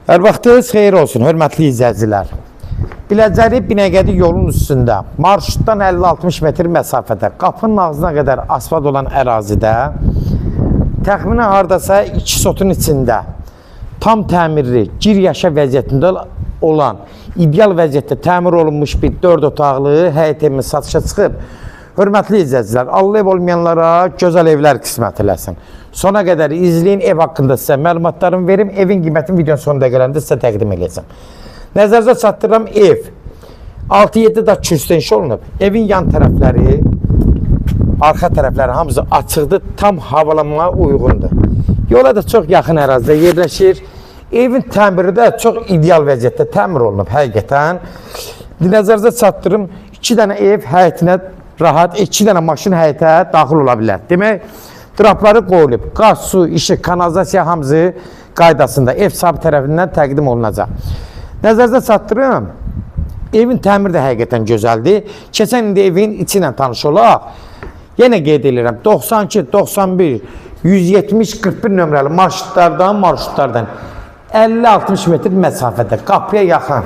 Hər vaxtınız xeyir olsun, hörmətli izləyicilər. Biləcəri Binəqədi yolun üstündə, marşrutdan 50-60 metr məsafədə, qapının ağzına qədər asfalt olan ərazidə, təxminən hardasa 2 sotun içində, tam təmirli, gir yaşa vəziyyətində olan, ideal vəziyyətdə təmir olunmuş bir 4 otaqlı həyət evimiz satışa çıxıb. Hörmətli izləyicilər, Allah ev olmayanlara gözəl evlər qismət eləsin. Sona qədər izləyin, ev haqqında sizə məlumatlarımı verim, evin qiymətini videonun sonunda gələndə sizə təqdim edəcəm. Nəzərinizə çatdırıram ev 6-7 da kürsüdə olunub. Evin yan tərəfləri, arxa tərəfləri hamısı açıqdır, tam havalanmaya uyğundur. Yola da çox yaxın ərazidə yerləşir. Evin təmiri də çox ideal vəziyyətdə təmir olunub həqiqətən. Nəzərinizə çatdırım 2 dənə ev həyətinə rahat, 2 dənə maşın həyətə daxil ola bilər. Demək, trapları qoyulub, qaz, su, işıq, kanalizasiya hamısı qaydasında ev sahibi tərəfindən təqdim olunacaq. Nəzərinizə çatdırım, evin təmiri də həqiqətən gözəldir. Keçən indi evin içi ilə tanış olaq. Yenə qeyd edirəm, 92, 91, 170, 41 nömrəli marşrutlardan 50-60 metr məsafədə, qapıya yaxın.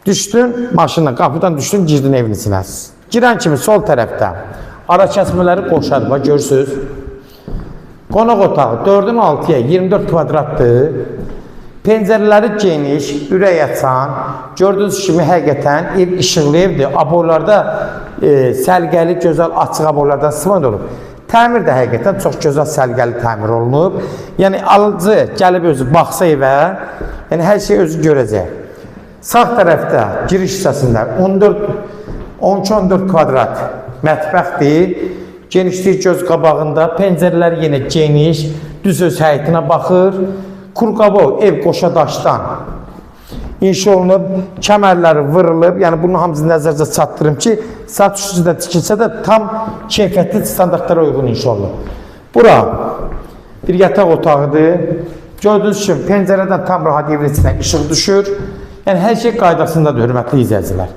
Düşdün, maşınla, qapıdan düşdün, girdin evin içinə. Girən kimi sol tərəfdə ara kəsmələri qoşadı, bax, görürsünüz. Qonaq otağı 4-ün 6-ya 24 kvadratdır. Pəncərələri geniş, ürək açan, gördüyünüz kimi həqiqətən ev işıqlı evdir. Aborlarda səlqəli, gözəl, açıq aborlardan istifadə olub. Təmir də həqiqətən çox gözəl, səlqəli təmir olunub. Yəni, alıcı gəlib özü baxsa evə, yəni hər şey özü görəcək. Sağ tərəfdə giriş hissəsində 12-14 kvadrat mətbəxdir. Genişlik göz qabağında, pəncərələr yenə geniş, düz öz həyətinə baxır. Kurqabov ev qoşa daşdan inşa olunub, kəmərləri vırılıb. Yəni bunun hamısını nəzərdə çatdırım ki, satış üstündə tikilsə də tam keyfiyyətli standartlara uyğun inşa olunub. Bura bir yataq otağıdır. Gördüyünüz kimi pəncərədən tam rahat evin içinə işıq düşür. Yəni hər şey qaydasındadır, hörmətli izləyicilər.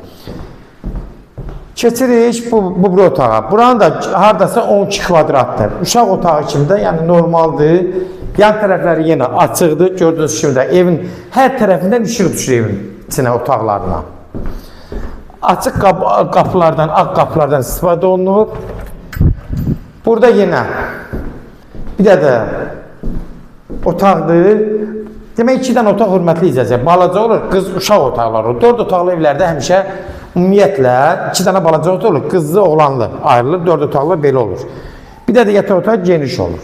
Keçirik bu otağa. Buranın da hardasa 12 kvadratdır. Uşaq otağı kimi də yəni normaldır. Yan tərəfləri yenə açıqdır. Gördüyünüz kimi də evin hər tərəfindən işıq düşür evin içinə, otaqlarına. Açıq qapılardan, ağ qapılardan istifadə olunub. Burada yenə bir də otaqdır. Demək, 2 dənə otaq hörmətli izləyəcək. Balaca olur, qız uşaq otaqları olur. 4 otaqlı evlərdə həmişə ümumiyyətlə 2 dənə balaca otaq olur. Qızlı, oğlanlı ayrılır, 4 otaqlı belə olur. Bir də yataq otağı geniş olur.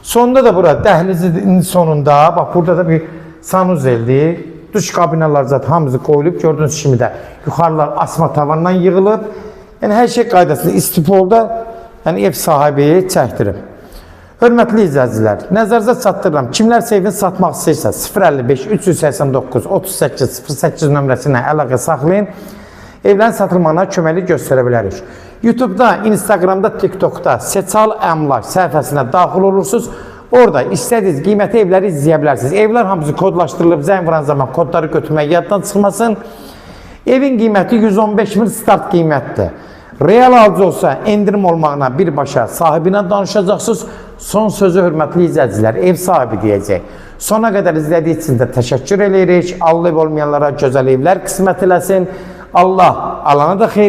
Sonunda da bura dəhlizin sonunda, bax burada da bir sanuzeldir. Duş kabinalar zaten hamısı qoyulub. Gördüyünüz kimi də yuxarılar asma tavandan yığılıb. Yəni hər şey qaydasında istipolda yəni ev sahibi çəkdirib. Hörmətli izləyicilər, nəzərinizə çatdırıram. Kimlərsə evini satmaq istəyirsə 055 389 38 08 nömrəsi ilə əlaqə saxlayın. Evlərin satılmağına köməklik göstərə bilərik. YouTube'da, Instagram'da, TikTok'da Seçal Əmlak səhifəsinə daxil olursunuz. Orada istədiyiniz qiymətli evləri izləyə bilərsiniz. Evlər hamısı kodlaşdırılıb, zəng vuran zaman kodları götürmək yaddan çıxmasın. Evin qiyməti 115 min start qiymətdir. Real alıcı olsa endirim olmağına birbaşa sahibinə danışacaqsınız. Son sözü hörmətli izləyicilər, ev sahibi deyəcək. Sona qədər izlədiyi üçün də təşəkkür edirik. Allah ev olmayanlara gözəl evlər qismət eləsin. Allah alana da xeyir.